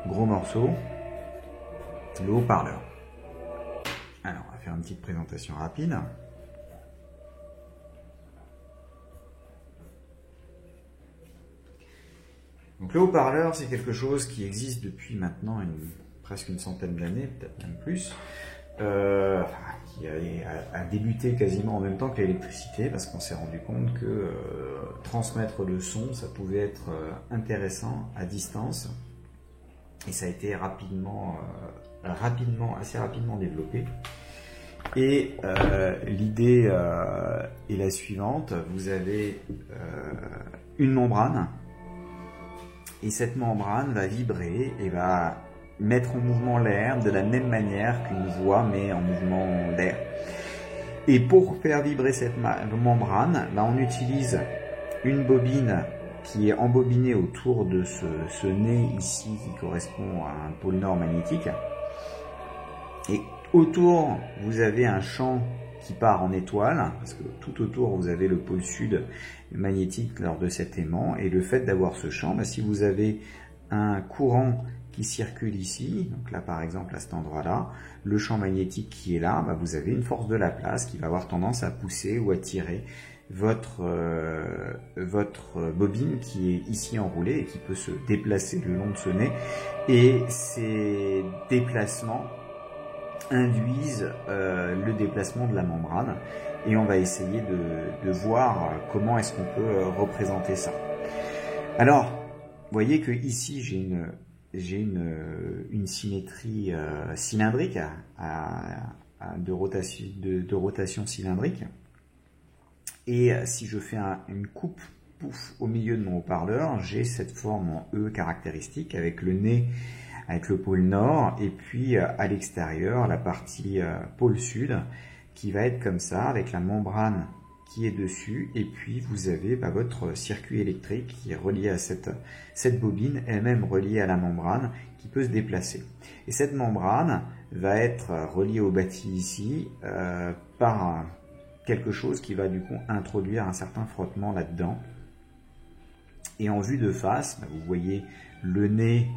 gros morceau, le haut-parleur. Alors, on va faire une petite présentation rapide. Donc le haut-parleur, c'est quelque chose qui existe depuis maintenant presque une centaine d'années, peut-être même plus, qui a débuté quasiment en même temps que l'électricité, parce qu'on s'est rendu compte que transmettre le son, ça pouvait être intéressant à distance, et ça a été assez rapidement développé. Et l'idée est la suivante: vous avez une membrane, et cette membrane va vibrer et va mettre en mouvement l'air de la même manière qu'une voix met en mouvement l'air. Et pour faire vibrer cette membrane, on utilise une bobine qui est embobinée autour de ce nez ici qui correspond à un pôle nord magnétique. Et autour, vous avez un champ qui part en étoile, parce que tout autour vous avez le pôle sud magnétique lors de cet aimant, et le fait d'avoir ce champ, si vous avez un courant qui circule ici, donc là par exemple à cet endroit-là, le champ magnétique qui est là, vous avez une force de Laplace qui va avoir tendance à pousser ou à tirer votre bobine qui est ici enroulée et qui peut se déplacer le long de ce nez, et ces déplacements induisent le déplacement de la membrane, et on va essayer de voir comment est-ce qu'on peut représenter ça. Alors, vous voyez que ici j'ai une symétrie cylindrique de rotation cylindrique, et si je fais une coupe pouf au milieu de mon haut-parleur, j'ai cette forme en E caractéristique avec le nez avec le pôle nord, et puis à l'extérieur, la partie pôle sud, qui va être comme ça, avec la membrane qui est dessus, et puis vous avez votre circuit électrique qui est relié à cette bobine, elle-même reliée à la membrane, qui peut se déplacer. Et cette membrane va être reliée au bâti ici, par quelque chose qui va du coup introduire un certain frottement là-dedans. Et en vue de face, vous voyez le nez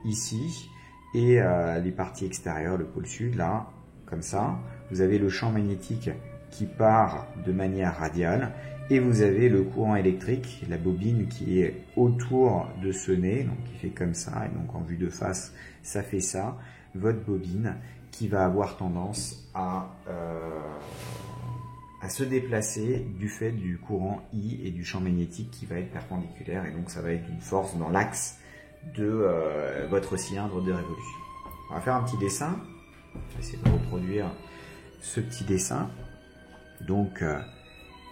ici, et les parties extérieures, le pôle sud, là, comme ça. Vous avez le champ magnétique qui part de manière radiale, et vous avez le courant électrique, la bobine qui est autour de ce nez, donc qui fait comme ça, et donc en vue de face, ça fait ça, votre bobine qui va avoir tendance à se déplacer du fait du courant I et du champ magnétique qui va être perpendiculaire, et donc ça va être une force dans l'axe de votre cylindre de révolution. On va faire un petit dessin. Je vais essayer de reproduire ce petit dessin. Donc,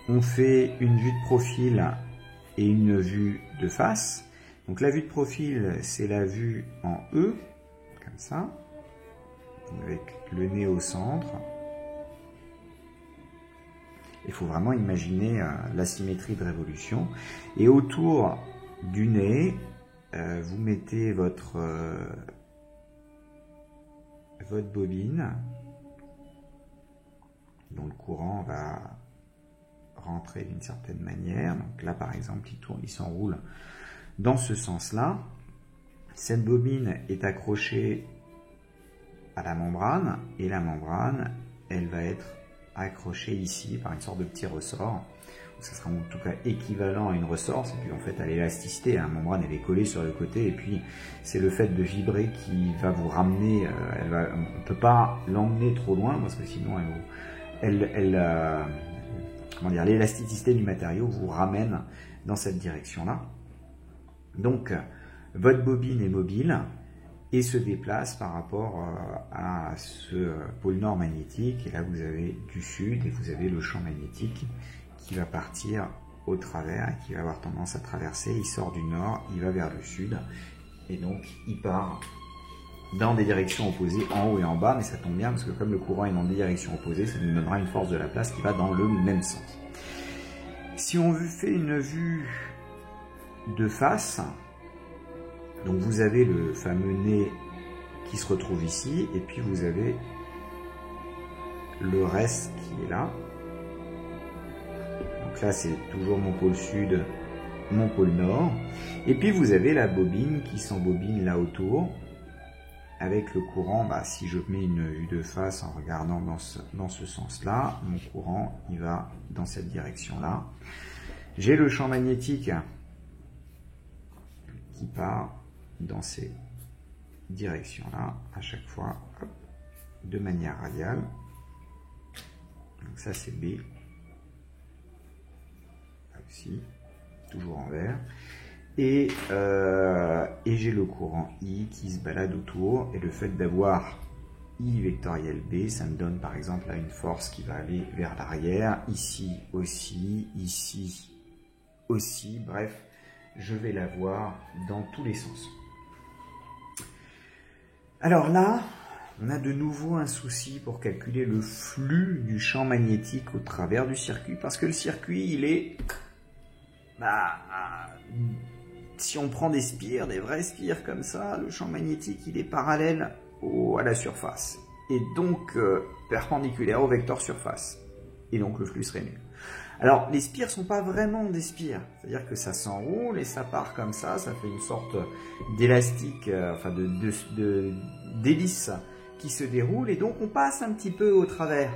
on fait une vue de profil et une vue de face. Donc, la vue de profil, c'est la vue en E, comme ça, avec le nez au centre. Il faut vraiment imaginer la symétrie de révolution. Et autour du nez, vous mettez votre bobine dont le courant va rentrer d'une certaine manière. Donc là par exemple il s'enroule dans ce sens-là. Cette bobine est accrochée à la membrane, et la membrane elle va être accrochée ici par une sorte de petit ressort. Ça sera en tout cas équivalent à une ressorce, et puis en fait à l'élasticité, la membrane elle est collée sur le côté, et puis c'est le fait de vibrer qui va vous ramener, on ne peut pas l'emmener trop loin, parce que sinon l'élasticité du matériau vous ramène dans cette direction-là. Donc votre bobine est mobile et se déplace par rapport à ce pôle nord magnétique, et là vous avez du sud, et vous avez le champ magnétique qui va partir au travers, et qui va avoir tendance à traverser. Il sort du nord, il va vers le sud, et donc il part dans des directions opposées, en haut et en bas, mais ça tombe bien parce que comme le courant est dans des directions opposées, ça nous donnera une force de Laplace qui va dans le même sens. Si on fait une vue de face, donc vous avez le fameux nez qui se retrouve ici, et puis vous avez le reste qui est là. Donc là c'est toujours mon pôle sud, mon pôle nord, et puis vous avez la bobine qui s'embobine là autour, avec le courant, bah, si je mets une vue de face en regardant dans ce sens-là, mon courant il va dans cette direction-là. J'ai le champ magnétique qui part dans ces directions-là, à chaque fois, hop, de manière radiale. Donc ça c'est B. Là aussi, toujours en vert. Et j'ai le courant I qui se balade autour. Et le fait d'avoir I vectoriel B, ça me donne par exemple là une force qui va aller vers l'arrière. Ici aussi, ici aussi. Bref, je vais la voir dans tous les sens. Alors là, on a de nouveau un souci pour calculer le flux du champ magnétique au travers du circuit. Parce que le circuit, il est... si on prend des spires, des vrais spires comme ça, le champ magnétique, il est parallèle à la surface. Et donc perpendiculaire au vecteur surface. Et donc le flux serait nul. Alors, les spires ne sont pas vraiment des spires. C'est-à-dire que ça s'enroule et ça part comme ça fait une sorte d'élastique, enfin d'hélice qui se déroule. Et donc, on passe un petit peu au travers.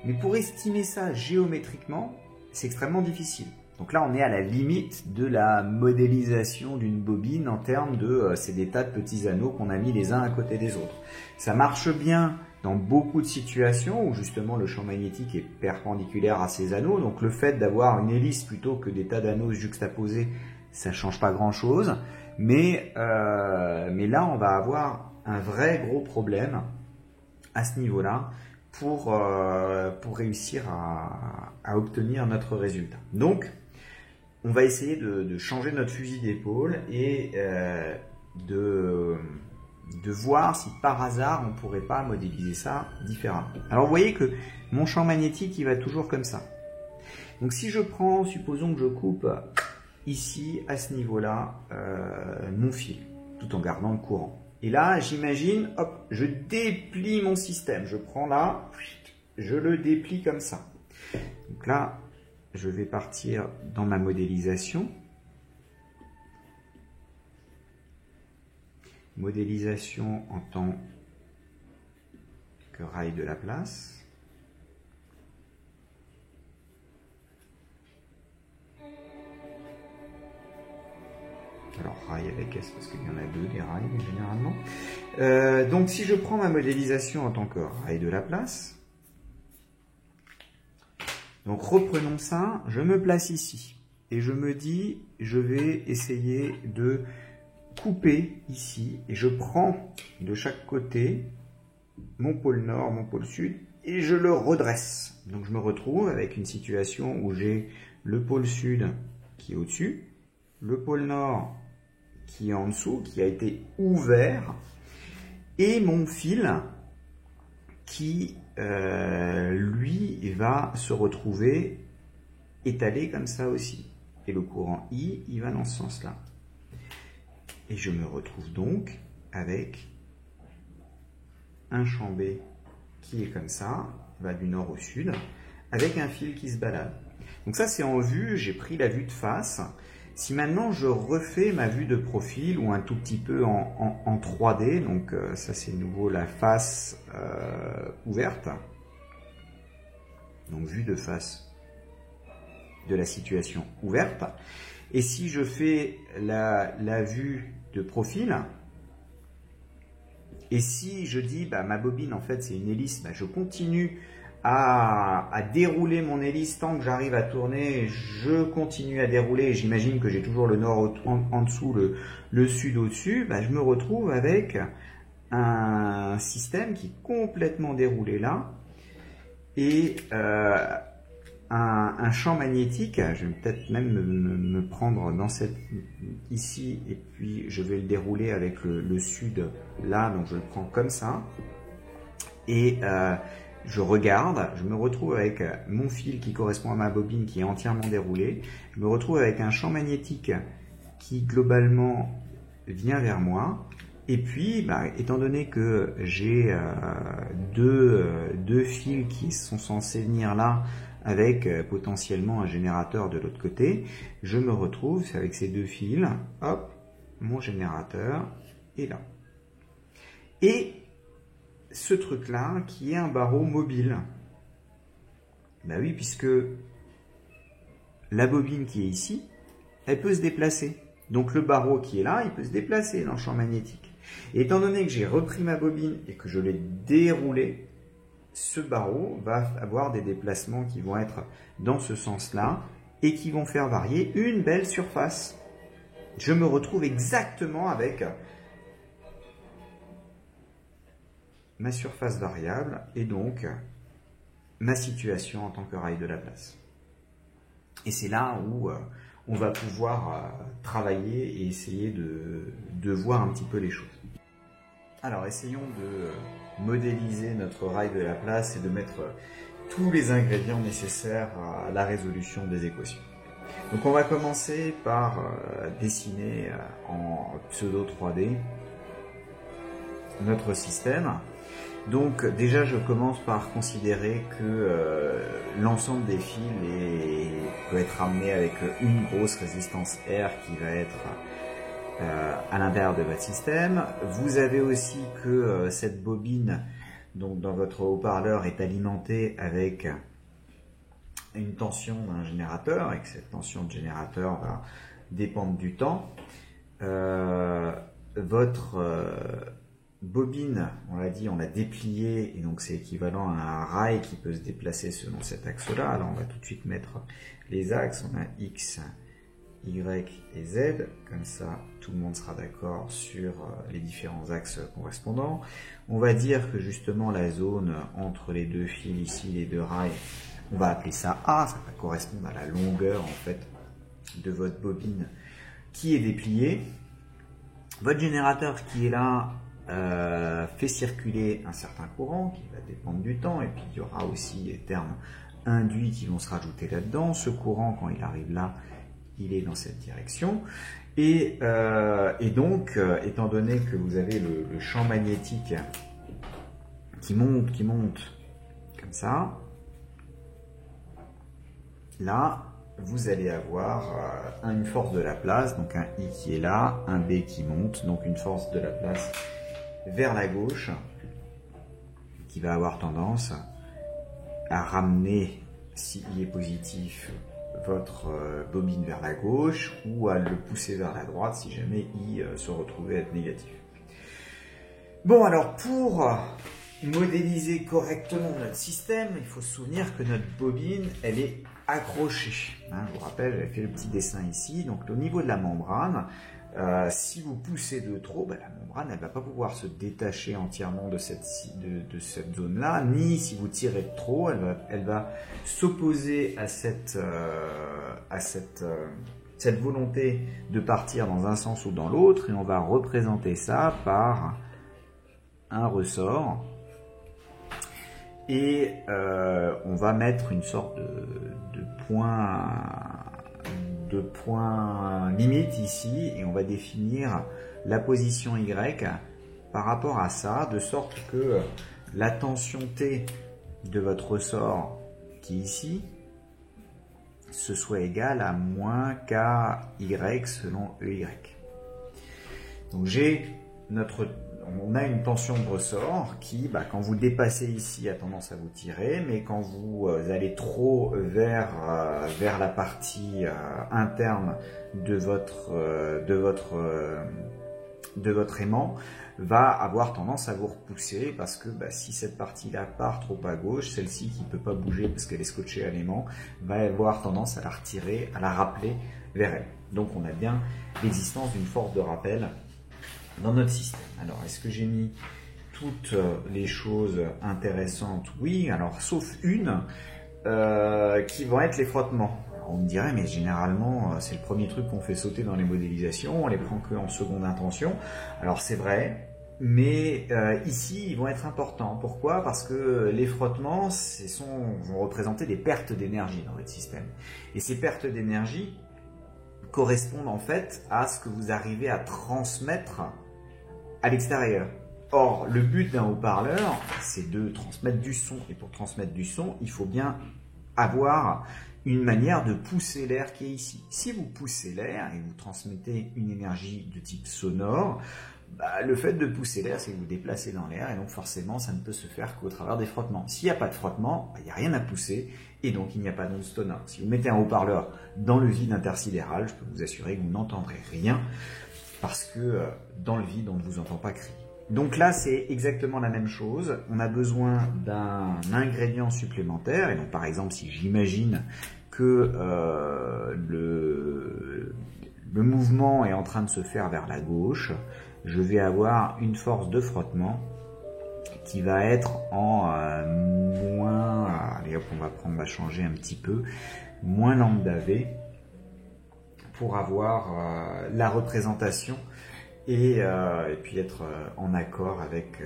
Mais pour estimer ça géométriquement, c'est extrêmement difficile. Donc là, on est à la limite de la modélisation d'une bobine en termes de... c'est des tas de petits anneaux qu'on a mis les uns à côté des autres. Ça marche bien dans beaucoup de situations où justement le champ magnétique est perpendiculaire à ces anneaux. Donc le fait d'avoir une hélice plutôt que des tas d'anneaux juxtaposés, ça ne change pas grand-chose. Mais là, on va avoir un vrai gros problème à ce niveau-là pour réussir à obtenir notre résultat. Donc, on va essayer de changer notre fusil d'épaule et de voir si par hasard on ne pourrait pas modéliser ça différemment. Alors vous voyez que mon champ magnétique il va toujours comme ça. Donc si je prends, supposons que je coupe ici à ce niveau-là mon fil, tout en gardant le courant. Et là j'imagine, hop, je déplie mon système. Je prends là, je le déplie comme ça. Donc là, je vais partir dans ma modélisation. Modélisation en tant que rail de Laplace. Alors rail avec S parce qu'il y en a deux des rails généralement. Donc si je prends ma modélisation en tant que rail de Laplace, donc reprenons ça, je me place ici et je me dis je vais essayer de couper ici et je prends de chaque côté mon pôle nord, mon pôle sud et je le redresse. Donc je me retrouve avec une situation où j'ai le pôle sud qui est au-dessus, le pôle nord qui est en dessous, qui a été ouvert, et mon fil qui lui va se retrouver étalé comme ça aussi. Et le courant I, il va dans ce sens-là. Et je me retrouve donc avec un champ B qui est comme ça, va du nord au sud, avec un fil qui se balade. Donc ça c'est en vue, j'ai pris la vue de face. Si maintenant je refais ma vue de profil ou un tout petit peu en 3D, donc ça c'est nouveau la face ouverte, donc vue de face de la situation ouverte. Et si je fais la vue de profil, et si je dis bah, ma bobine en fait c'est une hélice, bah, je continue à dérouler mon hélice tant que j'arrive à tourner, je continue à dérouler, j'imagine que j'ai toujours le nord en dessous, le sud au-dessus, bah, je me retrouve avec un système qui est complètement déroulé là, et un champ magnétique, je vais peut-être même me prendre dans ici, et puis je vais le dérouler avec le sud là, donc je le prends comme ça, et je regarde, je me retrouve avec mon fil qui correspond à ma bobine qui est entièrement déroulée, je me retrouve avec un champ magnétique qui globalement vient vers moi, et puis bah, étant donné que j'ai deux fils qui sont censés venir là, avec potentiellement un générateur de l'autre côté, je me retrouve avec ces deux fils, hop, mon générateur est là. Et ce truc-là, qui est un barreau mobile. Ben oui, puisque la bobine qui est ici, elle peut se déplacer. Donc le barreau qui est là, il peut se déplacer dans le champ magnétique. Et étant donné que j'ai repris ma bobine et que je l'ai déroulée, ce barreau va avoir des déplacements qui vont être dans ce sens-là et qui vont faire varier une belle surface. Je me retrouve exactement avec ma surface variable et donc ma situation en tant que rail de Laplace. Et c'est là où on va pouvoir travailler et essayer de voir un petit peu les choses. Alors essayons de modéliser notre rail de Laplace et de mettre tous les ingrédients nécessaires à la résolution des équations. Donc on va commencer par dessiner en pseudo 3D notre système. Donc déjà je commence par considérer que l'ensemble des fils peut être ramené avec une grosse résistance R qui va être à l'intérieur de votre système. Vous avez aussi que cette bobine donc dans votre haut-parleur est alimentée avec une tension d'un générateur et que cette tension de générateur va dépendre du temps. Votre bobine, on l'a dit, on l'a dépliée et donc c'est équivalent à un rail qui peut se déplacer selon cet axe-là. Alors on va tout de suite mettre les axes, on a X, Y et Z, comme ça tout le monde sera d'accord sur les différents axes correspondants. On va dire que justement la zone entre les deux fils ici, les deux rails, on va appeler ça A, ça va correspondre à la longueur en fait de votre bobine qui est dépliée. Votre générateur qui est là fait circuler un certain courant qui va dépendre du temps et puis il y aura aussi les termes induits qui vont se rajouter là-dedans. Ce courant quand il arrive là, il est dans cette direction et donc étant donné que vous avez le champ magnétique qui monte comme ça, là vous allez avoir une force de Laplace, donc un I qui est là, un B qui monte, donc une force de Laplace vers la gauche qui va avoir tendance à ramener, si I est positif, votre bobine vers la gauche ou à le pousser vers la droite si jamais I se retrouvait être négatif. Bon, alors pour modéliser correctement notre système, il faut se souvenir que notre bobine, elle est accrochée. Je vous rappelle, j'avais fait le petit dessin ici. Donc au niveau de la membrane, si vous poussez de trop, la membrane elle ne va pas pouvoir se détacher entièrement de cette zone-là, ni si vous tirez de trop, elle va s'opposer à cette volonté de partir dans un sens ou dans l'autre, et on va représenter ça par un ressort. Et on va mettre une sorte de point limite ici et on va définir la position Y par rapport à ça, de sorte que la tension T de votre ressort qui est ici, ce soit égal à moins KY selon EY. Donc on a une tension de ressort qui, quand vous dépassez ici, a tendance à vous tirer, mais quand vous allez trop vers la partie interne de votre aimant, va avoir tendance à vous repousser parce que si cette partie-là part trop à gauche, celle-ci qui ne peut pas bouger parce qu'elle est scotchée à l'aimant, va avoir tendance à la retirer, à la rappeler vers elle. Donc on a bien l'existence d'une force de rappel dans notre système. Alors, est-ce que j'ai mis toutes les choses intéressantes? Oui, alors sauf une qui vont être les frottements. Alors, on me dirait, mais généralement, c'est le premier truc qu'on fait sauter dans les modélisations, on les prend que en seconde intention. Alors c'est vrai, mais ici, ils vont être importants. Pourquoi? Parce que les frottements vont représenter des pertes d'énergie dans votre système. Et ces pertes d'énergie correspondent en fait à ce que vous arrivez à transmettre à l'extérieur. Or, le but d'un haut-parleur, c'est de transmettre du son. Et pour transmettre du son, il faut bien avoir une manière de pousser l'air qui est ici. Si vous poussez l'air et vous transmettez une énergie de type sonore, bah, le fait de pousser l'air, c'est que vous déplacez dans l'air, et donc forcément, ça ne peut se faire qu'au travers des frottements. S'il n'y a pas de frottement, bah, il n'y a rien à pousser, et donc il n'y a pas d'onde sonore. Si vous mettez un haut-parleur dans le vide intersidéral, je peux vous assurer que vous n'entendrez rien, parce que dans le vide, on ne vous entend pas crier. Donc là, c'est exactement la même chose. On a besoin d'un ingrédient supplémentaire, et donc par exemple, si j'imagine que le mouvement est en train de se faire vers la gauche, je vais avoir une force de frottement qui va être en moins, allez hop, on va changer un petit peu, moins lambda V pour avoir la représentation et puis être en accord avec,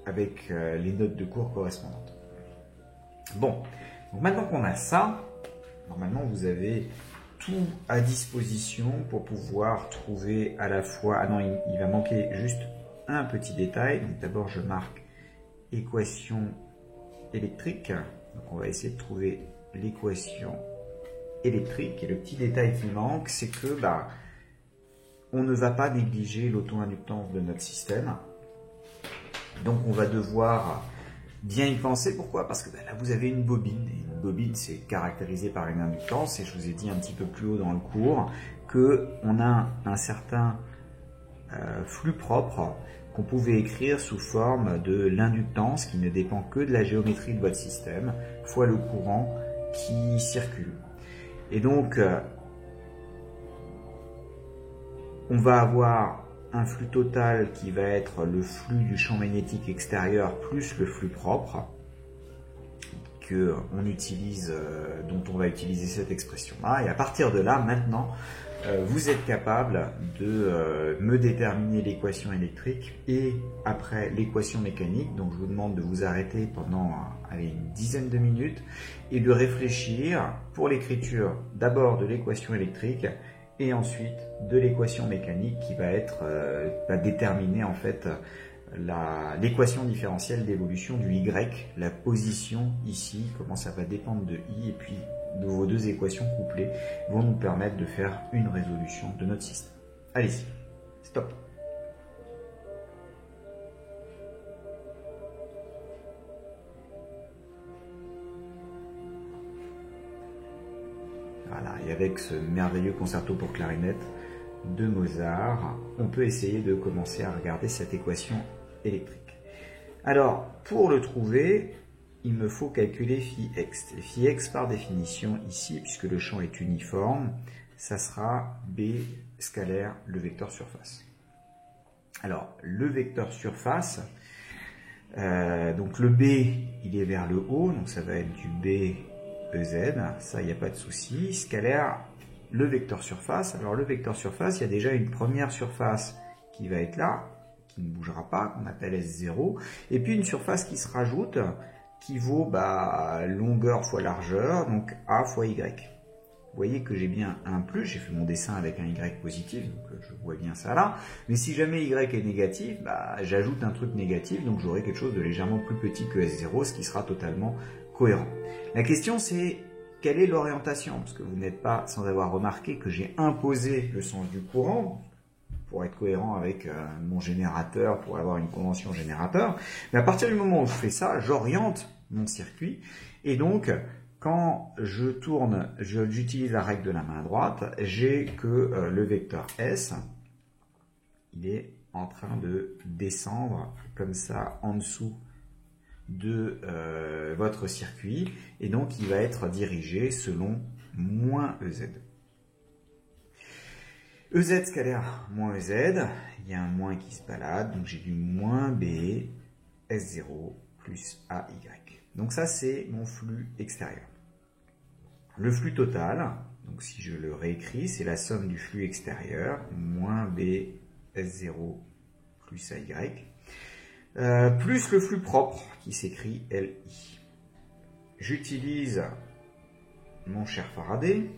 les notes de cours correspondantes. Bon, donc maintenant qu'on a ça, normalement vous avez tout à disposition pour pouvoir trouver à la fois... Ah non, il va manquer juste un petit détail. Donc d'abord, je marque équation électrique. Donc on va essayer de trouver l'équation électrique. Et le petit détail qui manque, c'est que on ne va pas négliger l'auto-inductance de notre système. Donc on va devoir bien y penser. Pourquoi? Parce que là, vous avez une bobine. Et une bobine, c'est caractérisé par une inductance. Et je vous ai dit un petit peu plus haut dans le cours qu'on a un certain flux propre qu'on pouvait écrire sous forme de l'inductance qui ne dépend que de la géométrie de votre système fois le courant qui circule. Et donc, on va avoir un flux total qui va être le flux du champ magnétique extérieur plus le flux propre qu'on utilise, dont on va utiliser cette expression-là. Et à partir de là, maintenant, vous êtes capable de me déterminer l'équation électrique et après l'équation mécanique. Donc je vous demande de vous arrêter pendant une dizaine de minutes et de réfléchir pour l'écriture d'abord de l'équation électrique et ensuite de l'équation mécanique qui va être va déterminer en fait l'équation différentielle d'évolution du Y, la position ici, comment ça va dépendre de I, et puis vos deux équations couplées vont nous permettre de faire une résolution de notre système. Allez-y, stop. Voilà, et avec ce merveilleux concerto pour clarinette de Mozart, on peut essayer de commencer à regarder cette équation électrique. Alors, pour le trouver, il me faut calculer phi x. Et phi x, par définition, ici, puisque le champ est uniforme, ça sera B scalaire le vecteur surface. Alors, le vecteur surface, donc le B, il est vers le haut, donc ça va être du B EZ, ça, il n'y a pas de souci. Scalaire, le vecteur surface. Alors, le vecteur surface, il y a déjà une première surface qui va être là, qui ne bougera pas, qu'on appelle S0, et puis une surface qui se rajoute, qui vaut longueur fois largeur, donc A fois Y. Vous voyez que j'ai bien un plus, j'ai fait mon dessin avec un Y positif, donc je vois bien ça là. Mais si jamais Y est négatif, j'ajoute un truc négatif, donc j'aurai quelque chose de légèrement plus petit que S0, ce qui sera totalement cohérent. La question c'est, quelle est l'orientation? Parce que vous n'êtes pas sans avoir remarqué que j'ai imposé le sens du courant, pour être cohérent avec mon générateur, pour avoir une convention générateur. Mais à partir du moment où je fais ça, j'oriente mon circuit, et donc, quand je tourne, j'utilise la règle de la main droite, j'ai que le vecteur S, il est en train de descendre comme ça en dessous de votre circuit, et donc il va être dirigé selon moins EZ. EZ scalaire moins EZ, il y a un moins qui se balade, donc j'ai du moins B S0 plus AY. Donc ça c'est mon flux extérieur. Le flux total, donc si je le réécris, c'est la somme du flux extérieur, moins B S0 plus AY, plus le flux propre qui s'écrit LI. J'utilise mon cher Faraday.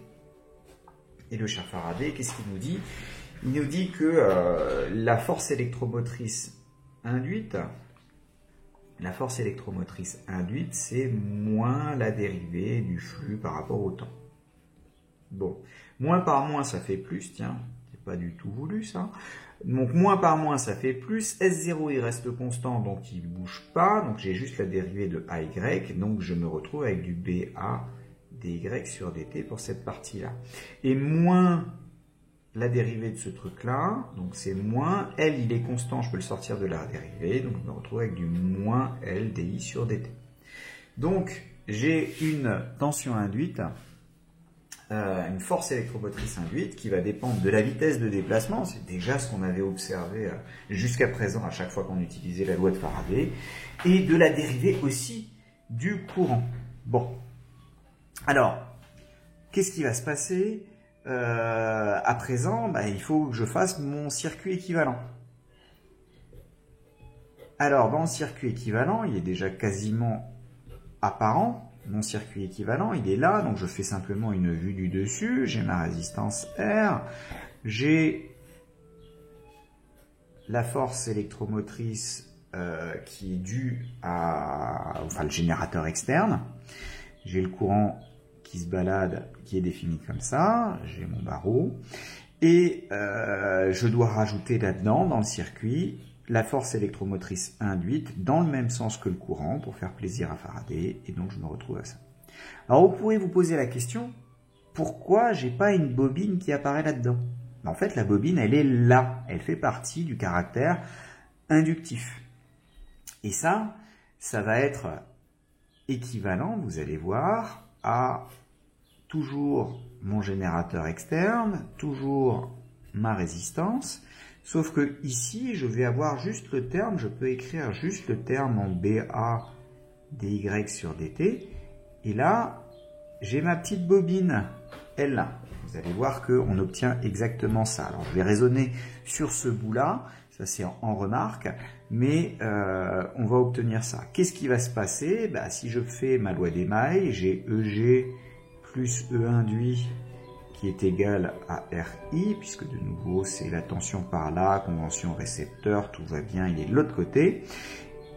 Et le cher Faraday, qu'est-ce qu'il nous dit? Il nous dit que la force électromotrice induite, c'est moins la dérivée du flux par rapport au temps. Bon, moins par moins, ça fait plus, tiens, c'est pas du tout voulu ça. Donc moins par moins, ça fait plus. S0, il reste constant, donc il ne bouge pas. Donc j'ai juste la dérivée de AY. Donc je me retrouve avec du BA dy sur dt pour cette partie-là. Et moins la dérivée de ce truc-là, donc c'est moins L, il est constant, je peux le sortir de la dérivée. Donc je me retrouve avec du moins L dy sur dt. Donc j'ai une tension induite, une force électromotrice induite qui va dépendre de la vitesse de déplacement, c'est déjà ce qu'on avait observé jusqu'à présent à chaque fois qu'on utilisait la loi de Faraday, et de la dérivée aussi du courant. Bon, alors, qu'est-ce qui va se passer à présent? Il faut que je fasse mon circuit équivalent. Alors, dans le circuit équivalent, il est déjà quasiment apparent. Mon circuit équivalent, il est là, donc je fais simplement une vue du dessus. J'ai ma résistance R, j'ai la force électromotrice qui est due à, le générateur externe. J'ai le courant qui se balade, qui est défini comme ça. J'ai mon barreau et je dois rajouter là-dedans, dans le circuit, la force électromotrice induite dans le même sens que le courant pour faire plaisir à Faraday, et donc je me retrouve à ça. Alors vous pouvez vous poser la question, pourquoi j'ai pas une bobine qui apparaît là-dedans? En fait, la bobine, elle est là, elle fait partie du caractère inductif. Et ça va être équivalent, vous allez voir, à toujours mon générateur externe, toujours ma résistance. Sauf que ici, je vais avoir juste le terme, je peux écrire juste le terme en BA dy sur dt. Et là, j'ai ma petite bobine, L. Vous allez voir qu'on obtient exactement ça. Alors, je vais raisonner sur ce bout-là, ça c'est en remarque, mais on va obtenir ça. Qu'est-ce qui va se passer? Si je fais ma loi d'émail, j'ai EG plus E induit qui est égal à RI, puisque de nouveau c'est la tension par là, convention récepteur, tout va bien, il est de l'autre côté.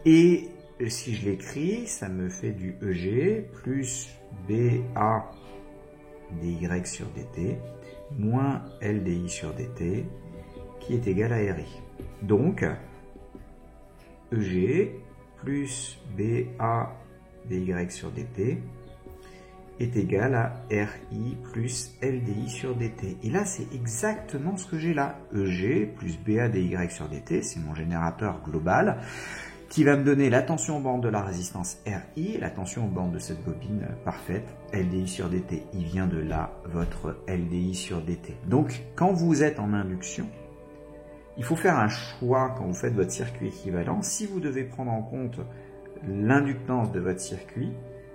Et si je l'écris, ça me fait du EG plus BA dy sur dt moins LDI sur dt qui est égal à RI. Donc, EG plus BA dy sur dt est égal à RI plus LDI sur dt. Et là, c'est exactement ce que j'ai là. EG plus BA dy sur dt, c'est mon générateur global qui va me donner la tension aux bornes de la résistance RI, la tension aux bornes de cette bobine parfaite, LDI sur dt. Il vient de là, votre LDI sur dt. Donc, quand vous êtes en induction, il faut faire un choix quand vous faites votre circuit équivalent. Si vous devez prendre en compte l'inductance de votre circuit,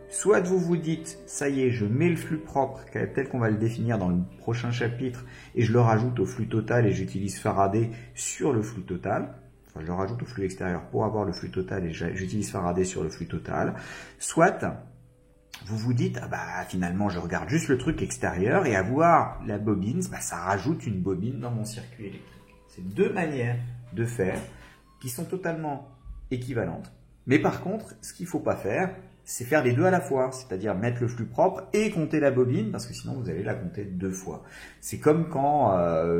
soit vous vous dites, ça y est, je mets le flux propre, tel qu'on va le définir dans le prochain chapitre, et je le rajoute au flux total et j'utilise Faraday sur le flux total. Enfin, je le rajoute au flux extérieur pour avoir le flux total et j'utilise Faraday sur le flux total. Soit vous vous dites, finalement, je regarde juste le truc extérieur et avoir la bobine, ça rajoute une bobine dans mon circuit électrique. C'est deux manières de faire qui sont totalement équivalentes. Mais par contre, ce qu'il ne faut pas faire, c'est faire les deux à la fois, c'est-à-dire mettre le flux propre et compter la bobine, parce que sinon vous allez la compter deux fois. C'est comme quand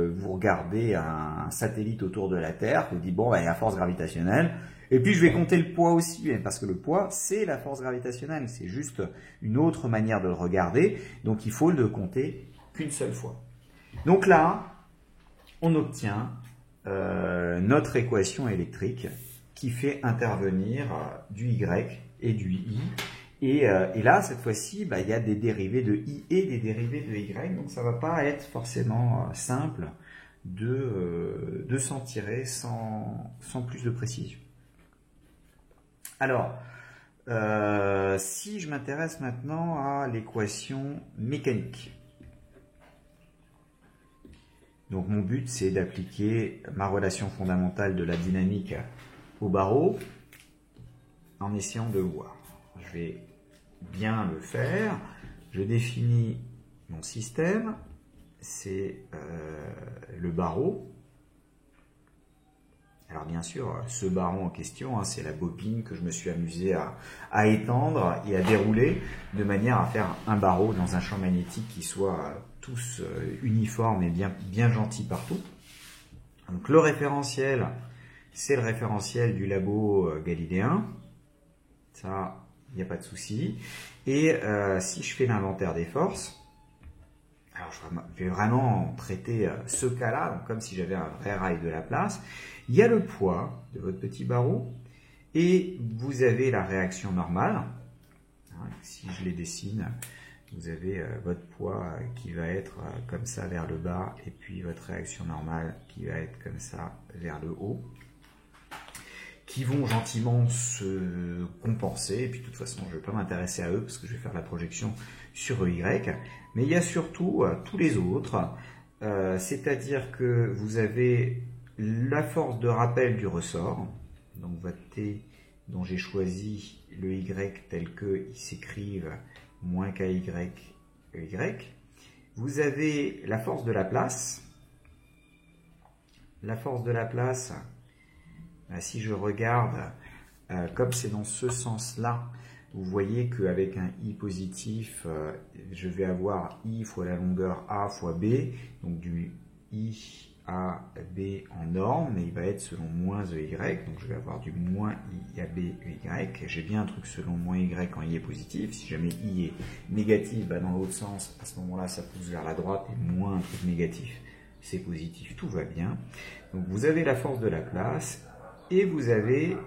vous regardez un satellite autour de la Terre, vous dites, bon, il y a la force gravitationnelle, et puis je vais compter le poids aussi, parce que le poids, c'est la force gravitationnelle, c'est juste une autre manière de le regarder, donc il faut le compter qu'une seule fois. Donc là, on obtient notre équation électrique qui fait intervenir du Y et du I. Et là, cette fois-ci, il y a des dérivés de I et des dérivés de Y. Donc, ça ne va pas être forcément simple de s'en tirer sans plus de précision. Alors, si je m'intéresse maintenant à l'équation mécanique. Donc, mon but, c'est d'appliquer ma relation fondamentale de la dynamique au barreau en essayant de voir. Je vais bien le faire. Je définis mon système. C'est le barreau. Alors bien sûr, ce barreau en question, c'est la bobine que je me suis amusé à étendre et à dérouler de manière à faire un barreau dans un champ magnétique qui soit tous uniforme et bien gentil partout. Donc le référentiel, c'est le référentiel du labo galiléen. Ça, il n'y a pas de souci. Et si je fais l'inventaire des forces, alors je vais vraiment traiter ce cas-là, donc comme si j'avais un vrai rail de Laplace. Il y a le poids de votre petit barreau et vous avez la réaction normale. Si je les dessine, vous avez votre poids qui va être comme ça vers le bas et puis votre réaction normale qui va être comme ça vers le haut, qui vont gentiment se compenser. Et puis de toute façon, je ne vais pas m'intéresser à eux parce que je vais faire la projection sur EY. Mais il y a surtout tous les autres, c'est-à-dire que vous avez la force de rappel du ressort, donc votre T dont j'ai choisi le Y tel qu'il s'écrive moins KY EY. Vous avez la force de Laplace. La force de Laplace, si je regarde, comme c'est dans ce sens-là, vous voyez qu'avec un I positif, je vais avoir I fois la longueur A fois B, donc du I à B en norme, mais il va être selon moins EY, donc je vais avoir du moins I à B EY. J'ai bien un truc selon moins Y quand I est positif. Si jamais I est négatif, bah dans l'autre sens, à ce moment-là, ça pousse vers la droite, et moins un truc négatif, c'est positif, tout va bien. Donc vous avez la force de Laplace, et vous avez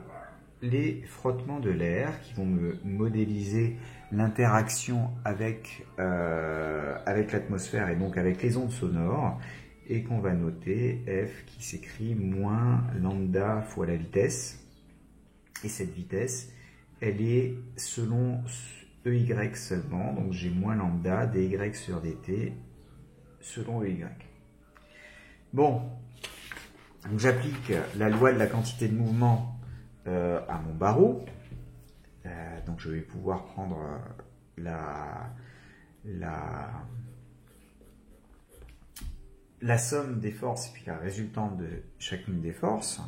les frottements de l'air qui vont me modéliser l'interaction avec l'atmosphère et donc avec les ondes sonores, et qu'on va noter F qui s'écrit moins lambda fois la vitesse. Et cette vitesse, elle est selon EY seulement, donc j'ai moins lambda dy sur dt selon EY. Bon, donc j'applique la loi de la quantité de mouvement à mon barreau. Donc je vais pouvoir prendre la somme des forces et puis la résultante de chacune des forces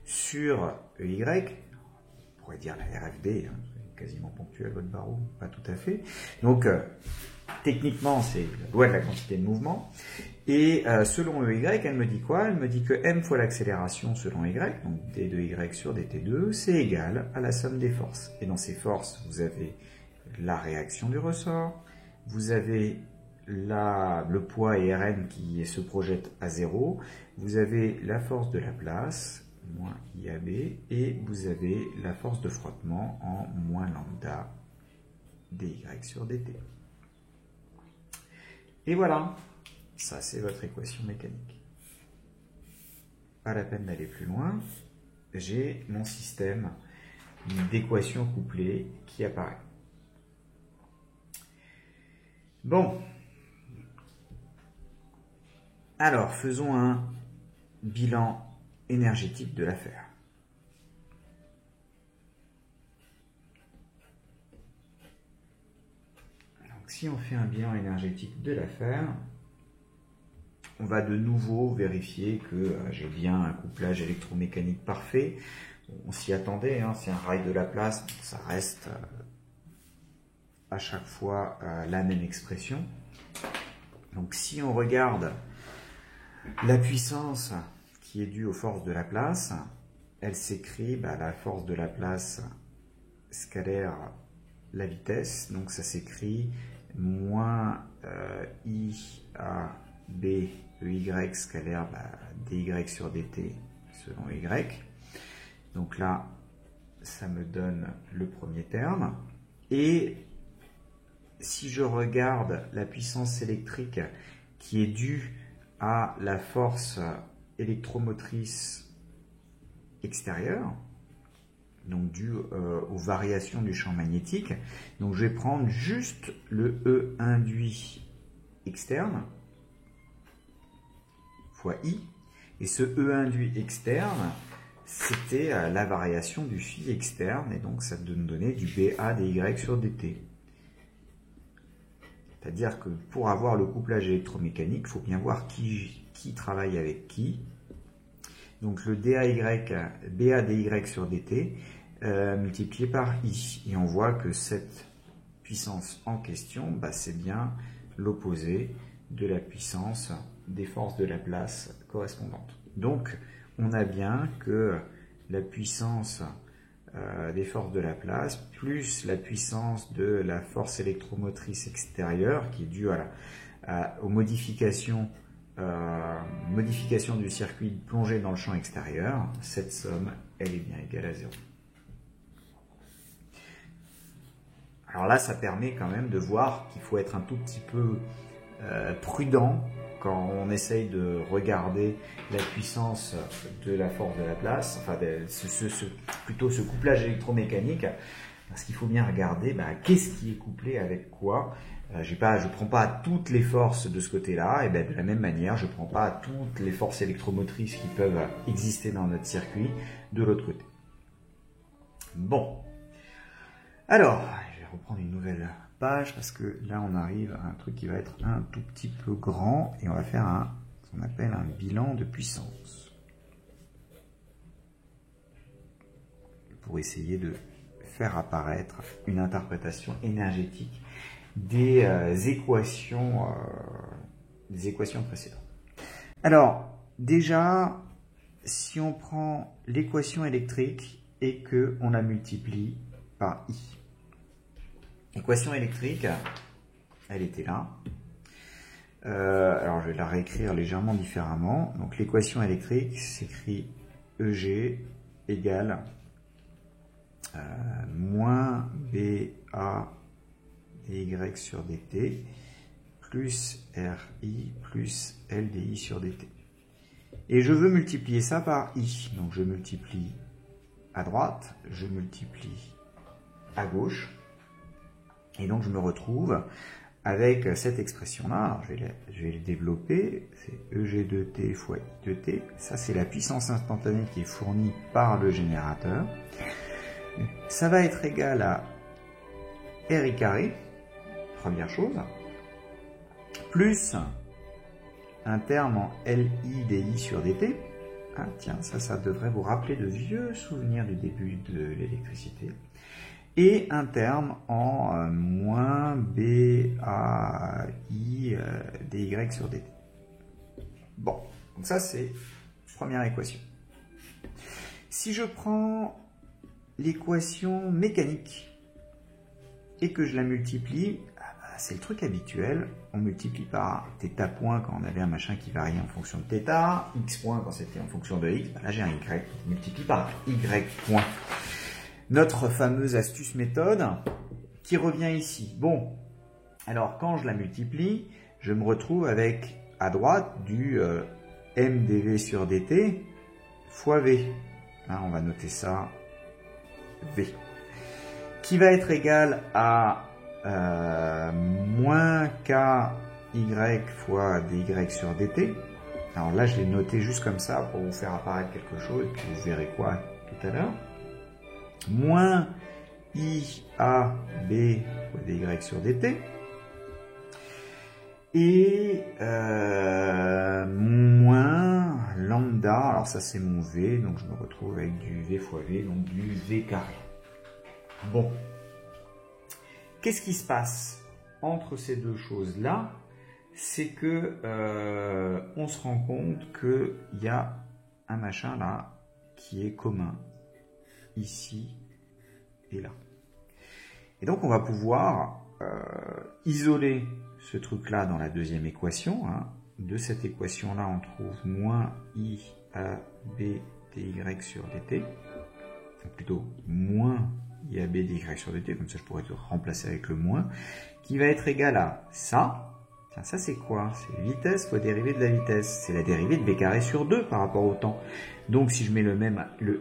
sur EY. On pourrait dire la RFD, hein, quasiment ponctuel votre barreau, pas tout à fait. Donc techniquement c'est la loi de la quantité de mouvement. Et selon EY, elle me dit quoi? Elle me dit que m fois l'accélération selon y, donc d de y sur dt2, c'est égal à la somme des forces. Et dans ces forces, vous avez la réaction du ressort, vous avez le poids et Rn qui se projette à 0, vous avez la force de Laplace, moins IAB, et vous avez la force de frottement en moins lambda dy sur dt. Et voilà, ça c'est votre équation mécanique. Pas la peine d'aller plus loin, j'ai mon système d'équations couplées qui apparaît. Bon. Alors, faisons un bilan énergétique de l'affaire. Donc, si on fait un bilan énergétique de l'affaire, on va de nouveau vérifier que j'ai bien un couplage électromécanique parfait. On s'y attendait, hein, c'est un rail de Laplace, donc ça reste à chaque fois la même expression. Donc, si on regarde la puissance qui est due aux forces de Laplace, elle s'écrit, la force de Laplace scalaire la vitesse, donc ça s'écrit moins I à B EY scalaire dy sur dt selon Y. Donc là, ça me donne le premier terme. Et si je regarde la puissance électrique qui est due à la force électromotrice extérieure, donc due aux variations du champ magnétique, donc je vais prendre juste le E induit externe fois I, et ce E induit externe, c'était la variation du phi externe, et donc ça me donnait du BA dy sur dt. C'est-à-dire que pour avoir le couplage électromécanique, il faut bien voir qui travaille avec qui. Donc le BA dy sur dt multiplié par I. Et on voit que cette puissance en question, c'est bien l'opposé de la puissance des forces de Laplace correspondantes. Donc, on a bien que la puissance des forces de la place, plus la puissance de la force électromotrice extérieure, qui est due aux modifications du circuit plongé dans le champ extérieur, cette somme, elle est bien égale à 0. Alors là, ça permet quand même de voir qu'il faut être un tout petit peu prudent quand on essaye de regarder la puissance de la force de la place, enfin plutôt ce couplage électromécanique, parce qu'il faut bien regarder qu'est-ce qui est couplé avec quoi. Je ne prends pas toutes les forces de ce côté-là, et de la même manière, je ne prends pas toutes les forces électromotrices qui peuvent exister dans notre circuit de l'autre côté. Bon, alors, je vais reprendre une nouvelle page parce que là on arrive à un truc qui va être un tout petit peu grand et on va faire ce qu'on appelle un bilan de puissance pour essayer de faire apparaître une interprétation énergétique des équations précédentes. Alors déjà, si on prend l'équation électrique et que on la multiplie par I. L'équation électrique, elle était là. Alors je vais la réécrire légèrement différemment. Donc l'équation électrique s'écrit EG égale moins BA dy sur dt plus RI plus LDI sur dt. Et je veux multiplier ça par I. Donc je multiplie à droite, je multiplie à gauche. Et donc je me retrouve avec cette expression-là. Alors je vais le développer. C'est EG de t fois I de t. Ça, c'est la puissance instantanée qui est fournie par le générateur. Ça va être égal à RI carré, première chose, plus un terme en LI DI sur dt. Ah tiens, ça devrait vous rappeler de vieux souvenirs du début de l'électricité. Et un terme en moins BAI dy sur dt. Bon, donc ça c'est la première équation. Si je prends l'équation mécanique et que je la multiplie, c'est le truc habituel, on multiplie par θ point quand on avait un machin qui variait en fonction de θ, x point quand c'était en fonction de x, là j'ai un y, on multiplie par y point. Notre fameuse astuce méthode qui revient ici. Bon, alors quand je la multiplie, je me retrouve avec à droite du mdv sur dt fois v. Là, on va noter ça v. Qui va être égal à moins ky fois dy sur dt. Alors là, je l'ai noté juste comme ça pour vous faire apparaître quelque chose, et puis vous verrez quoi tout à l'heure. Moins IAB fois dy sur dt et moins lambda, alors ça c'est mon V, donc je me retrouve avec du V fois V, donc du V carré. Bon, qu'est-ce qui se passe entre ces deux choses-là? C'est que on se rend compte qu'il y a un machin là qui est commun ici et là. Et donc on va pouvoir isoler ce truc-là dans la deuxième équation. Hein. De cette équation-là, on trouve moins IAB dy sur dt. Enfin, plutôt moins IAB dy sur dt, comme ça je pourrais te remplacer avec le moins, qui va être égal à ça. Tiens, ça c'est quoi? C'est vitesse fois dérivée de la vitesse. C'est la dérivée de v carré sur 2 par rapport au temps. Donc si je mets le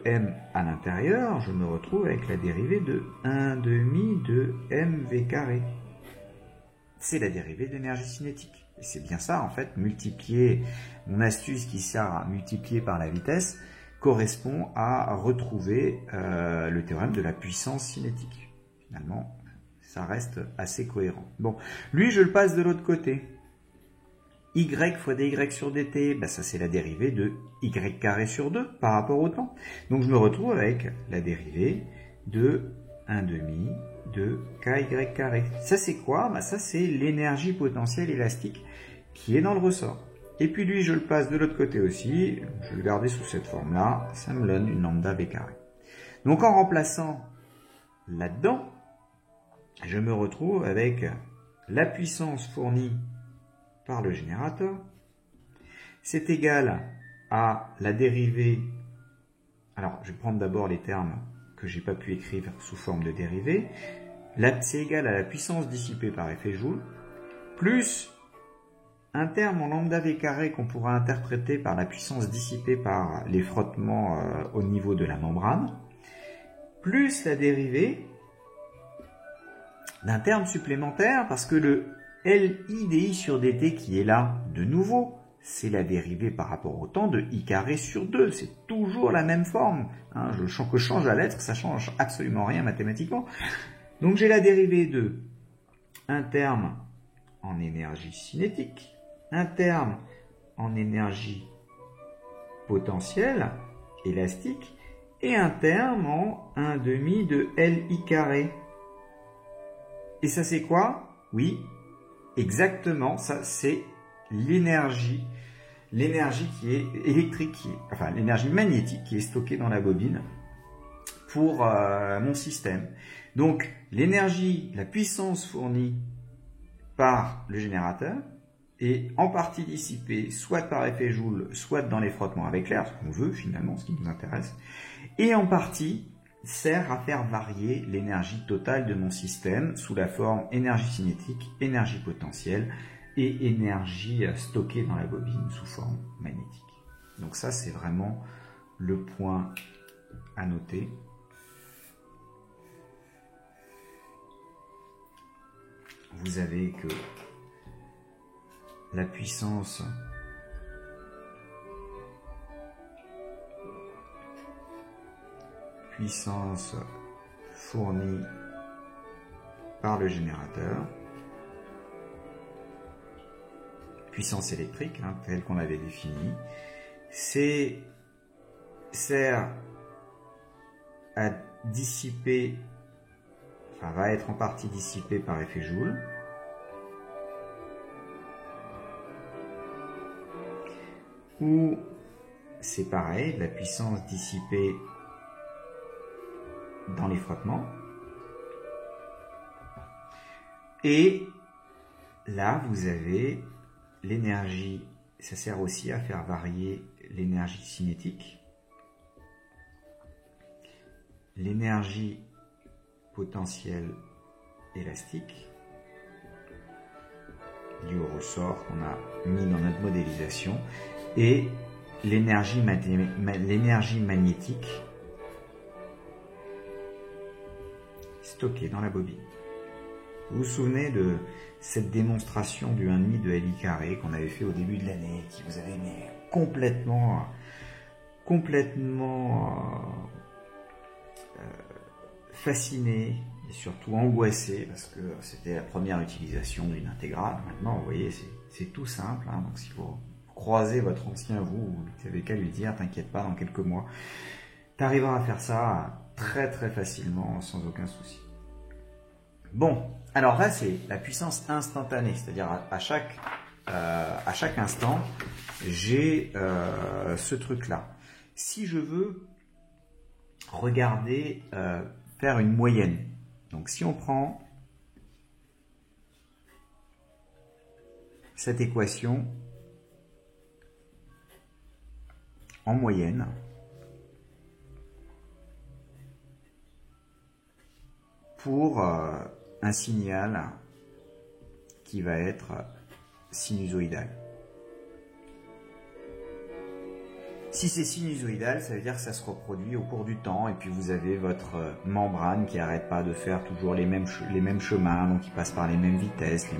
m à l'intérieur, je me retrouve avec la dérivée de 1/2 de mv carré. C'est la dérivée de l'énergie cinétique. Et c'est bien ça en fait, multiplier, mon astuce qui sert à multiplier par la vitesse, correspond à retrouver le théorème de la puissance cinétique. Finalement, ça reste assez cohérent. Bon, lui je le passe de l'autre côté. Y fois dy sur dt, ben ça c'est la dérivée de y carré sur 2 par rapport au temps. Donc je me retrouve avec la dérivée de 1/2 de ky carré. Ça c'est quoi? Ben ça c'est l'énergie potentielle élastique qui est dans le ressort. Et puis lui, je le passe de l'autre côté aussi. Je vais le garder sous cette forme-là. Ça me donne une lambda V carré. Donc en remplaçant là-dedans, je me retrouve avec la puissance fournie par le générateur. C'est égal à la dérivée. Alors, je vais prendre d'abord les termes que j'ai pas pu écrire sous forme de dérivée. C'est égal à la puissance dissipée par effet Joule, plus un terme en lambda V carré qu'on pourra interpréter par la puissance dissipée par les frottements au niveau de la membrane, plus la dérivée d'un terme supplémentaire, parce que le LI dI sur dt qui est là, de nouveau, c'est la dérivée par rapport au temps de I carré sur 2. C'est toujours la même forme. Hein, que je change la lettre, ça change absolument rien mathématiquement. Donc j'ai la dérivée de un terme en énergie cinétique, un terme en énergie potentielle, élastique, et un terme en 1/2 de LI carré. Et ça c'est quoi? Oui, exactement, ça c'est l'énergie qui est électrique, enfin l'énergie magnétique qui est stockée dans la bobine pour mon système. Donc l'énergie, la puissance fournie par le générateur est en partie dissipée soit par effet Joule, soit dans les frottements avec l'air, ce qu'on veut finalement, ce qui nous intéresse, et en partie sert à faire varier l'énergie totale de mon système sous la forme énergie cinétique, énergie potentielle et énergie stockée dans la bobine sous forme magnétique. Donc ça, c'est vraiment le point à noter. Vous avez que la puissance fournie par le générateur, puissance électrique, hein, telle qu'on l'avait définie, sert à dissiper, enfin va être en partie dissipé par effet Joule, ou c'est pareil, la puissance dissipée dans les frottements, et là vous avez l'énergie, ça sert aussi à faire varier l'énergie cinétique, l'énergie potentielle élastique, liée au ressort qu'on a mis dans notre modélisation, et l'énergie magnétique stockée dans la bobine. Vous vous souvenez de cette démonstration du 1,5 de LI carré qu'on avait fait au début de l'année, qui vous avait mis complètement fasciné et surtout angoissé parce que c'était la première utilisation d'une intégrale. Maintenant, vous voyez, c'est tout simple. Hein, donc, si vous croisez votre ancien vous n'avez qu'à lui dire, t'inquiète pas, dans quelques mois, tu arriveras à faire ça très très facilement, sans aucun souci. Bon, alors là, c'est la puissance instantanée, c'est-à-dire à chaque instant, j'ai ce truc-là. Si je veux regarder, faire une moyenne, donc si on prend cette équation en moyenne, pour un signal qui va être sinusoïdal. Si c'est sinusoïdal, ça veut dire que ça se reproduit au cours du temps, et puis vous avez votre membrane qui n'arrête pas de faire toujours les mêmes chemins, donc qui passe par les mêmes vitesses, les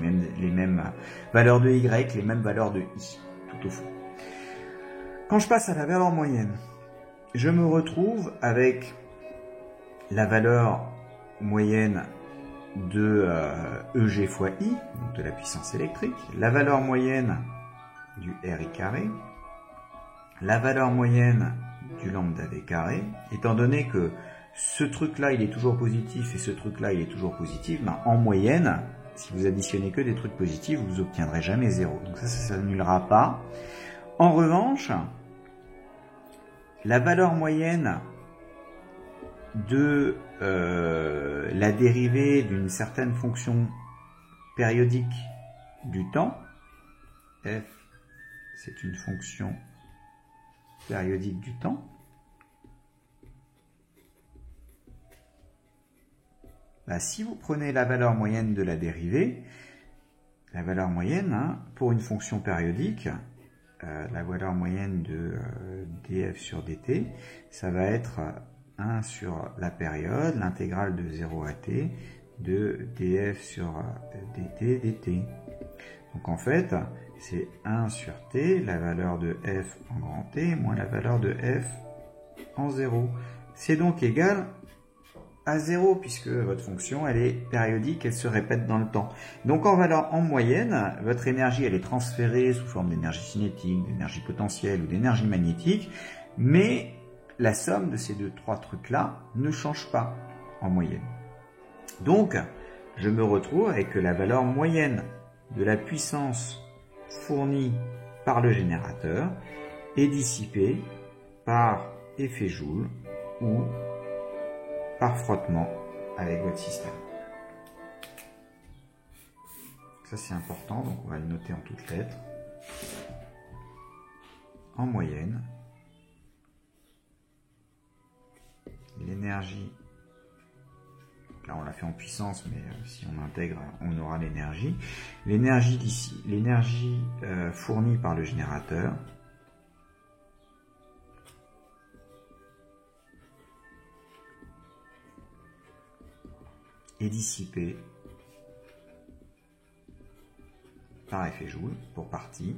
mêmes valeurs de Y, les mêmes valeurs de I, tout au fond. Quand je passe à la valeur moyenne, je me retrouve avec la valeur moyenne de EG fois I, donc de la puissance électrique, la valeur moyenne du RI carré, la valeur moyenne du lambda V carré. Étant donné que ce truc-là, il est toujours positif et ce truc-là, il est toujours positif, ben, en moyenne, Si vous additionnez que des trucs positifs, vous obtiendrez jamais 0. Donc ça s'annulera pas. En revanche, la valeur moyenne de la dérivée d'une certaine fonction périodique du temps, f c'est une fonction périodique du temps, bah, si vous prenez la valeur moyenne de la dérivée, la valeur moyenne pour une fonction périodique, la valeur moyenne de df sur dt, ça va être 1 sur la période, l'intégrale de 0 à t, de df sur dt. Donc en fait, c'est 1 sur t, la valeur de f en grand T, moins la valeur de f en 0. C'est donc égal à 0, puisque votre fonction, elle est périodique, elle se répète dans le temps. Donc en moyenne, votre énergie, elle est transférée sous forme d'énergie cinétique, d'énergie potentielle ou d'énergie magnétique, mais la somme de ces trois trucs-là ne change pas en moyenne. Donc, je me retrouve avec la valeur moyenne de la puissance fournie par le générateur est dissipée par effet Joule ou par frottement avec votre système. Ça c'est important, donc on va le noter en toutes lettres. En moyenne, l'énergie, là on l'a fait en puissance, mais si on intègre, on aura l'énergie. L'énergie d'ici, l'énergie fournie par le générateur est dissipée par effet Joule pour partie,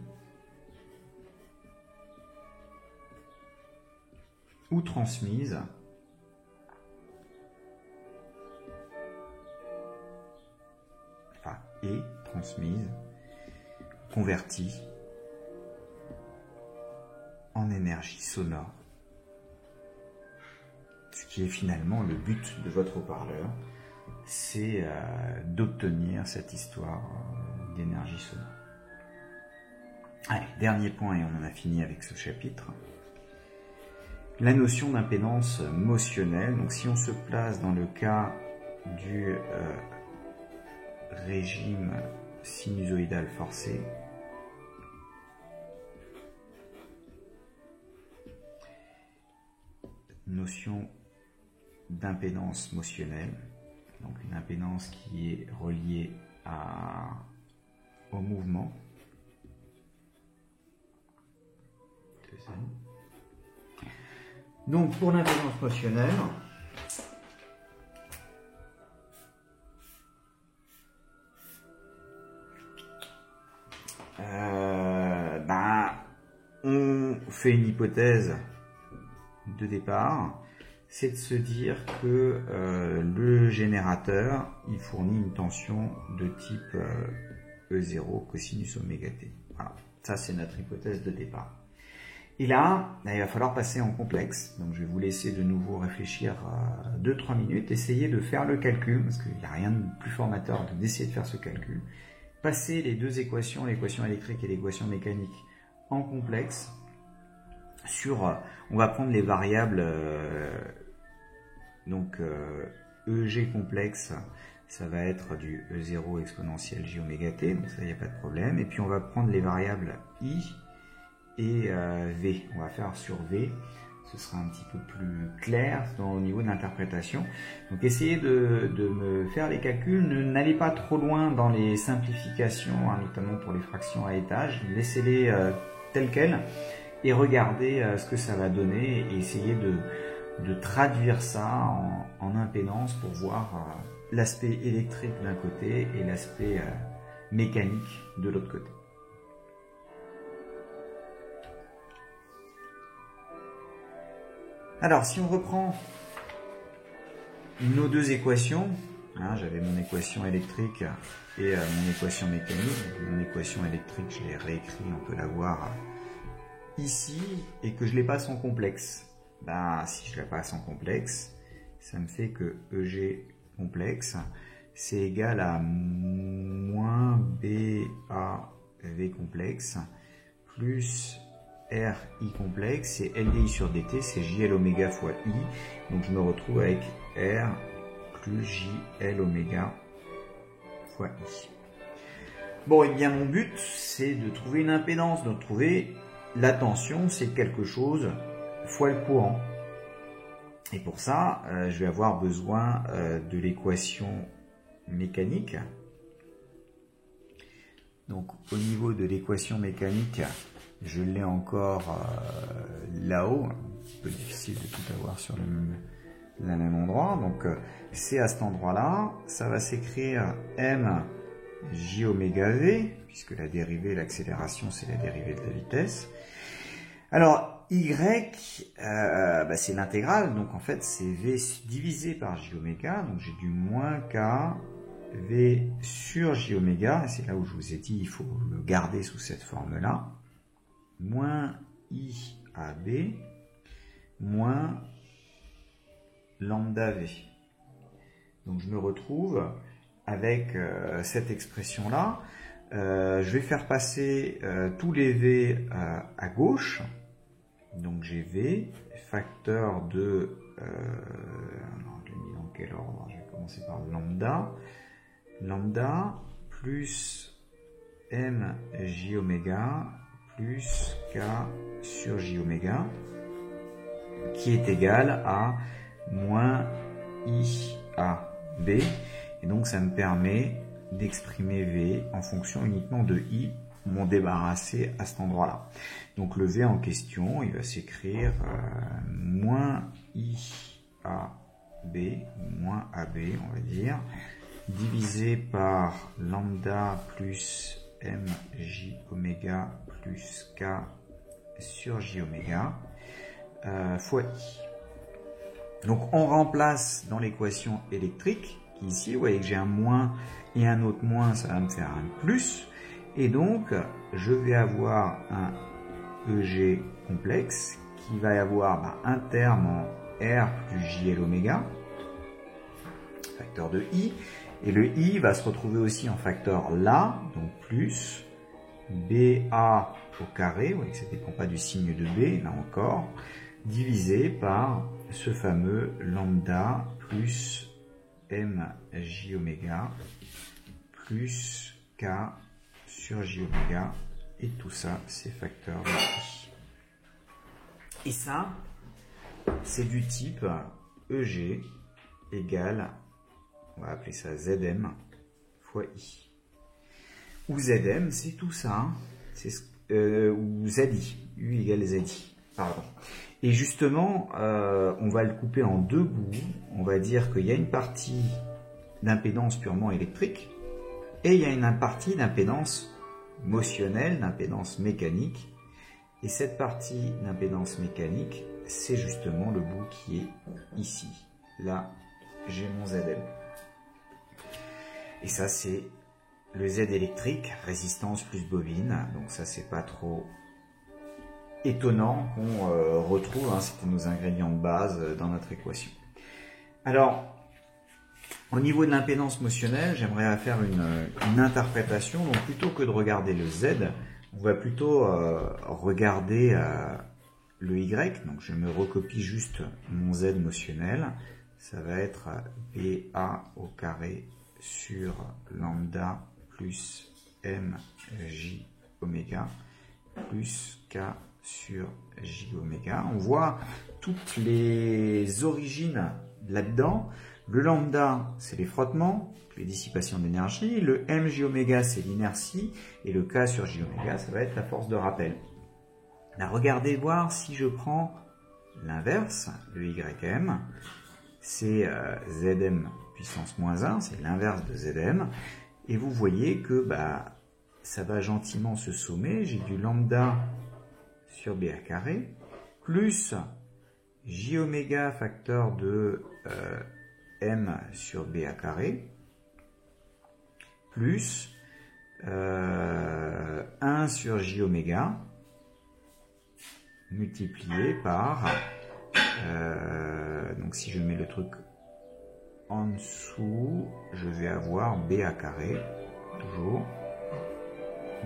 ou transmise et transmise, convertie en énergie sonore, ce qui est finalement le but de votre haut-parleur, c'est d'obtenir cette histoire d'énergie sonore. Allez, dernier point et on en a fini avec ce chapitre. La notion d'impédance motionnelle. Donc si on se place dans le cas du régime sinusoïdal forcé, notion d'impédance motionnelle, donc une impédance qui est reliée au mouvement. Donc pour l'impédance motionnelle, on fait une hypothèse de départ, c'est de se dire que le générateur, il fournit une tension de type E0 cosinus oméga t. Voilà, ça c'est notre hypothèse de départ. Et là, il va falloir passer en complexe. Donc je vais vous laisser de nouveau réfléchir 2-3 minutes, essayer de faire le calcul, parce qu'il n'y a rien de plus formateur d'essayer de faire ce calcul. Passer les deux équations, l'équation électrique et l'équation mécanique, en complexe. On va prendre les variables, EG complexe, ça va être du E0 exponentielle j oméga t, donc ça, il n'y a pas de problème. Et puis on va prendre les variables I et V. On va faire sur V, ce sera un petit peu plus clair au niveau de l'interprétation. Donc essayez de me faire les calculs, n'allez pas trop loin dans les simplifications, notamment pour les fractions à étage, laissez-les telles quelles et regardez ce que ça va donner et essayez de traduire ça en impédance pour voir l'aspect électrique d'un côté et l'aspect mécanique de l'autre côté. Alors, si on reprend nos deux équations, j'avais mon équation électrique et mon équation mécanique. Mon équation électrique, je l'ai réécrit, on peut la voir ici, et que je les passe en complexe. Si je la passe en complexe, ça me fait que EG complexe, c'est égal à moins BAV complexe plus RI complexe, et LDI sur DT, c'est JL oméga fois I. Donc je me retrouve avec R plus JL oméga fois I. Bon, et bien mon but, c'est de trouver une impédance, de trouver la tension, c'est quelque chose fois le courant. Et pour ça, je vais avoir besoin de l'équation mécanique. Donc au niveau de l'équation mécanique, je l'ai encore là-haut, un peu difficile de tout avoir sur le même endroit. Donc c'est à cet endroit-là, ça va s'écrire m j oméga v, puisque la dérivée, l'accélération, c'est la dérivée de la vitesse. Alors y, c'est l'intégrale, donc en fait c'est v divisé par j oméga, donc j'ai du moins k v sur j oméga, et c'est là où je vous ai dit il faut le garder sous cette forme-là, moins i à b moins lambda v. Donc je me retrouve avec cette expression-là. Je vais faire passer tous les v à gauche. Donc j'ai v, facteur de... alors, je l'ai mis dans quel ordre? Je vais commencer par lambda. Lambda plus mj oméga plus k sur j oméga, qui est égal à moins i à b. Et donc ça me permet d'exprimer v en fonction uniquement de i, m'en débarrasser à cet endroit-là. Donc le v en question, il va s'écrire moins i à b, moins ab, on va dire, divisé par lambda plus mj oméga plus k sur j oméga fois i. Donc on remplace dans l'équation électrique, qui ici, vous voyez que j'ai un moins et un autre moins, ça va me faire un plus. Et donc je vais avoir un EG complexe qui va avoir un terme en R plus JL oméga, facteur de I. Et le I va se retrouver aussi en facteur là, donc plus BA au carré, vous voyez que ça ne dépend pas du signe de B, là encore, divisé par ce fameux lambda plus mj oméga plus k sur j oméga, et tout ça c'est facteur de I. Et ça, c'est du type EG égale, on va appeler ça Zm fois I. Ou Zm, c'est tout ça, ou Zi, U égale Zi, pardon. Et justement, on va le couper en deux bouts. On va dire qu'il y a une partie d'impédance purement électrique et il y a une partie d'impédance motionnelle, d'impédance mécanique. Et cette partie d'impédance mécanique, c'est justement le bout qui est ici. Là, j'ai mon Zm. Et ça, c'est le Z électrique, résistance plus bobine. Donc ça, c'est pas trop étonnant qu'on retrouve, hein, c'était nos ingrédients de base dans notre équation. Alors, au niveau de l'impédance motionnelle, j'aimerais faire une interprétation. Donc plutôt que de regarder le Z, on va plutôt regarder le Y. Donc je me recopie juste mon Z motionnel. Ça va être BA au carré sur lambda plus mj oméga plus k sur j oméga. On voit toutes les origines là-dedans. Le lambda, c'est les frottements, les dissipations d'énergie. Le mj oméga, c'est l'inertie. Et le k sur j oméga, ça va être la force de rappel. Là, regardez voir si je prends l'inverse, le ym, c'est Zm puissance moins 1, c'est l'inverse de Zm. Et vous voyez que ça va gentiment se sommer. J'ai du lambda sur BA carré, plus J oméga facteur de M sur BA carré, plus 1 sur J oméga, multiplié par, donc si je mets le truc en dessous, je vais avoir BA carré, toujours,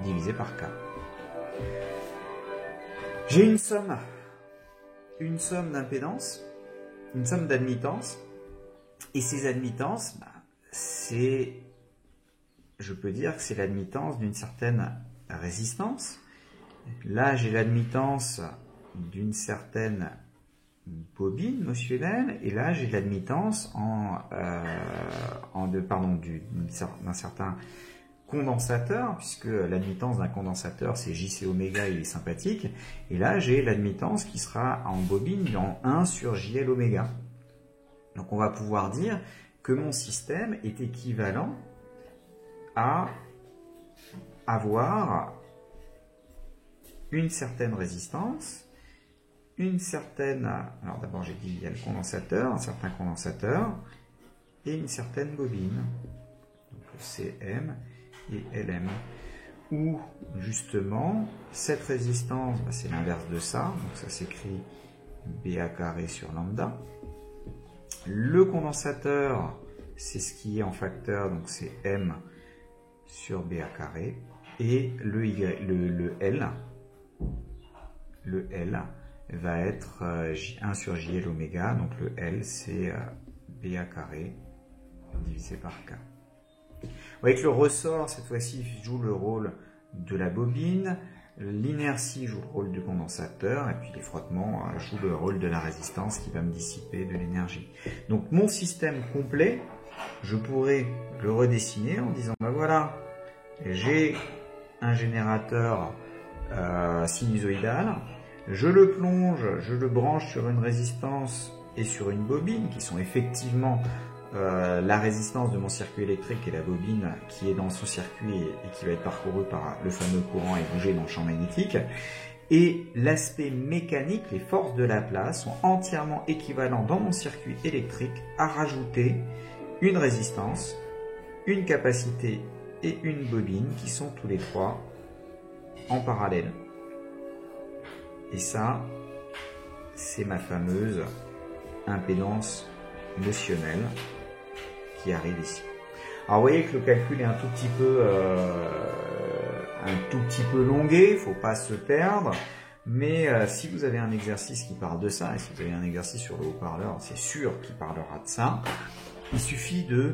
divisé par K. J'ai une somme d'impédance, une somme d'admittance, et ces admittances, je peux dire que c'est l'admittance d'une certaine résistance. Là, j'ai l'admittance d'une certaine bobine notionnelle, et là, j'ai l'admittance d'un certain condensateur, puisque l'admittance d'un condensateur, c'est JC oméga, il est sympathique, et là, j'ai l'admittance qui sera en bobine en 1 sur JL oméga. Donc, on va pouvoir dire que mon système est équivalent à avoir une certaine résistance, alors d'abord j'ai dit il y a le condensateur, un certain condensateur, et une certaine bobine, donc CM et LM, où justement cette résistance, c'est l'inverse de ça, donc ça s'écrit BA carré sur lambda. Le condensateur, c'est ce qui est en facteur, donc c'est M sur BA carré, et le L va être 1 sur JL oméga, donc le L c'est BA carré divisé par K. Vous voyez que le ressort, cette fois-ci, joue le rôle de la bobine, l'inertie joue le rôle du condensateur, et puis les frottements jouent le rôle de la résistance qui va me dissiper de l'énergie. Donc mon système complet, je pourrais le redessiner en disant, ben voilà, j'ai un générateur sinusoïdal, je le plonge, je le branche sur une résistance et sur une bobine, qui sont effectivement la résistance de mon circuit électrique et la bobine qui est dans son circuit et qui va être parcourue par le fameux courant et bouger dans le champ magnétique. Et l'aspect mécanique, les forces de Laplace sont entièrement équivalents dans mon circuit électrique à rajouter une résistance, une capacité et une bobine qui sont tous les trois en parallèle. Et ça, c'est ma fameuse impédance notionnelle qui arrive ici. Alors vous voyez que le calcul est un tout petit peu longué, il ne faut pas se perdre, mais si vous avez un exercice qui parle de ça, et si vous avez un exercice sur le haut-parleur, c'est sûr qu'il parlera de ça, il suffit de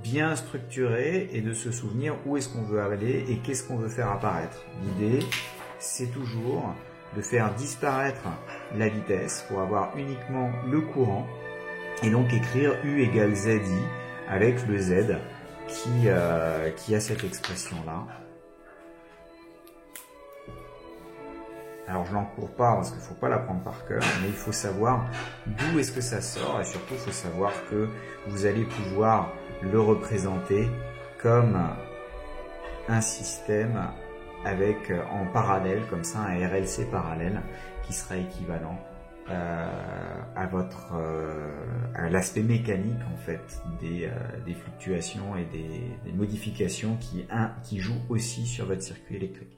bien structurer et de se souvenir où est-ce qu'on veut aller et qu'est-ce qu'on veut faire apparaître. L'idée, c'est toujours de faire disparaître la vitesse pour avoir uniquement le courant et donc écrire U égale ZI avec le Z qui a cette expression-là. Alors je l'encours pas parce qu'il ne faut pas l'apprendre par cœur, mais il faut savoir d'où est-ce que ça sort et surtout il faut savoir que vous allez pouvoir le représenter comme un système avec en parallèle, comme ça un RLC parallèle qui sera équivalent à l'aspect mécanique en fait des fluctuations et des modifications qui jouent aussi sur votre circuit électrique.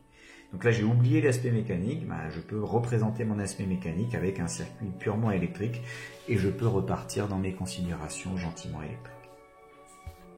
Donc là j'ai oublié l'aspect mécanique, je peux représenter mon aspect mécanique avec un circuit purement électrique et je peux repartir dans mes considérations gentiment électriques.